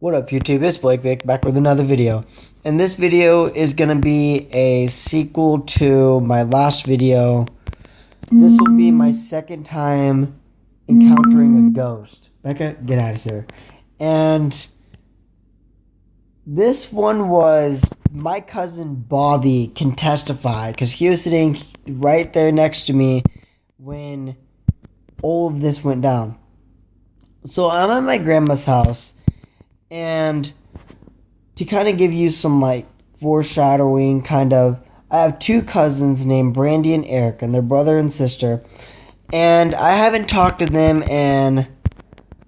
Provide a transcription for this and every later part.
What up YouTube, it's Blake back with another video. And this video is going to be a sequel to my last video. This will be my second time encountering a ghost. Becca, get out of here. And this one was my cousin Bobby can testify because he was sitting right there next to me when all of this went down. So I'm at my grandma's house. And to kind of give you some foreshadowing I have two cousins named Brandy and Eric, and they're brother and sister. And I haven't talked to them in,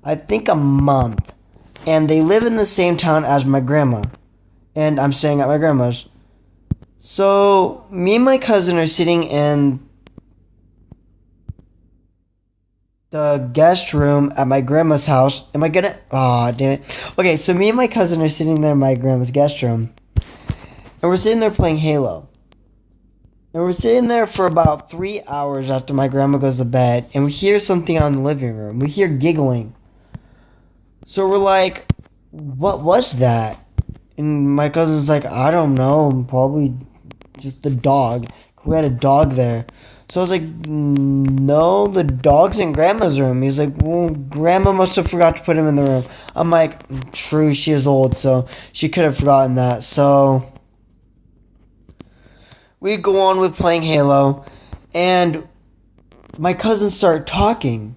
I think, a month. And they live in the same town as my grandma. And I'm staying at my grandma's. So me and my cousin are sitting in the guest room at my grandma's house. Am I gonna? Aw, damn it. Okay, so me and my cousin are sitting there in my grandma's guest room. And we're sitting there playing Halo. And we're sitting there for about 3 hours after my grandma goes to bed. And we hear something out in the living room. We hear giggling. So we're like, what was that? And my cousin's like, I don't know. Probably just the dog. We had a dog there. So I was like, no, the dog's in Grandma's room. He's like, well, Grandma must have forgot to put him in the room. I'm like, true, she is old, so she could have forgotten that. So we go on with playing Halo, and my cousins start talking.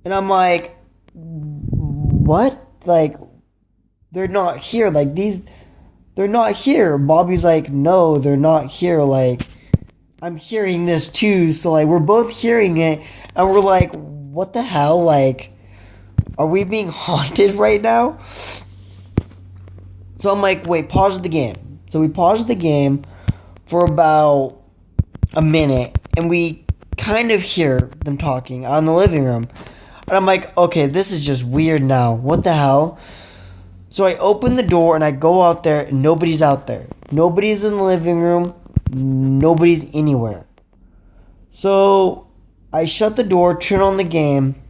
And I'm like, what? They're not here. They're not here. Bobby's like, no, they're not here. I'm hearing this too, so we're both hearing it, and we're like, what the hell? Are we being haunted right now? So I'm like, wait, pause the game. So we paused the game for about a minute, and we kind of hear them talking out in the living room. And I'm like, okay, this is just weird now. What the hell? So I open the door, and I go out there, and nobody's out there. Nobody's in the living room. Nobody's anywhere. So I shut the door, turn on the game,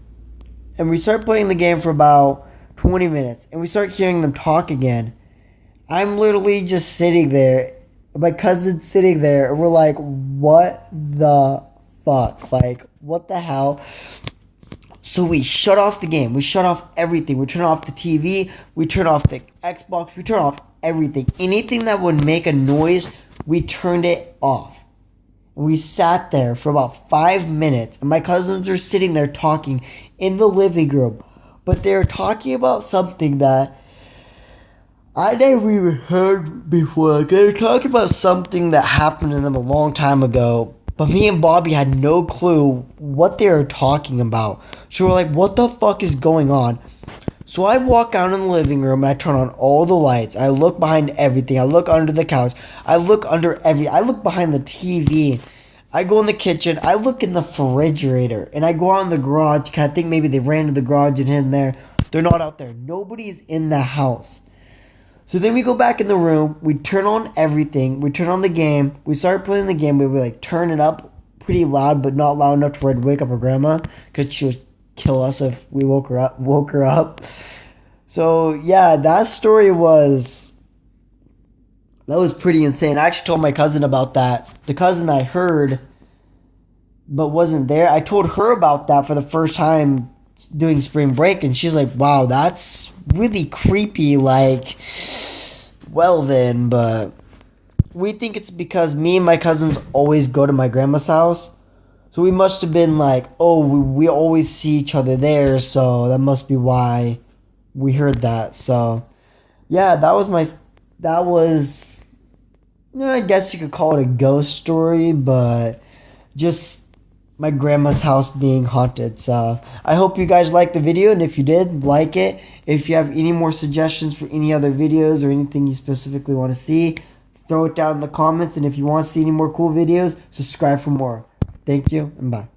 and we start playing the game for about 20 minutes. And we start hearing them talk again. I'm literally just sitting there. My cousin's sitting there. And we're like, what the fuck? What the hell? So we shut off the game. We shut off everything. We turn off the TV. We turn off the Xbox. We turn off everything. Anything that would make a noise, we turned it off. And we sat there for about 5 minutes. And my cousins are sitting there talking in the living room. But they were talking about something that I never even heard before. They were talking about something that happened to them a long time ago. But me and Bobby had no clue what they were talking about. So we're like, what the fuck is going on? So I walk out in the living room and I turn on all the lights. I look behind everything. I look under the couch. I look behind the TV. I go in the kitchen. I look in the refrigerator. And I go out in the garage. Cause I think maybe they ran to the garage and hid in there. They're not out there. Nobody's in the house. So then we go back in the room. We turn on everything. We turn on the game. We start playing the game. We turn it up pretty loud, but not loud enough to wake up our grandma. Because she would kill us if we woke her up. So yeah, that story was pretty insane. I actually told my cousin about that. The cousin I heard but wasn't there. I told her about that for the first time doing spring break, and she's like, wow, that's really creepy. Well then, but we think it's because me and my cousins always go to my grandma's house. So we must have been we always see each other there, so that must be why we heard that. So, yeah, I guess you could call it a ghost story, but just my grandma's house being haunted. So, I hope you guys liked the video, and if you did, like it. If you have any more suggestions for any other videos or anything you specifically want to see, throw it down in the comments, and if you want to see any more cool videos, subscribe for more. Thank you, and bye.